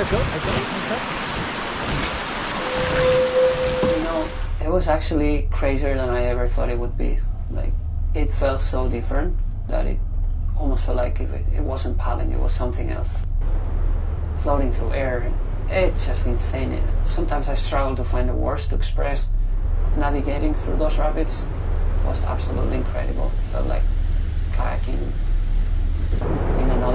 You know, it was actually crazier than I ever thought it would be. Like, it felt so different that it almost felt like if it wasn't paddling, it was something else. Floating through air, it's just insane. Sometimes I struggle to find the words to express. Navigating through those rapids was absolutely incredible. It felt like kayaking in another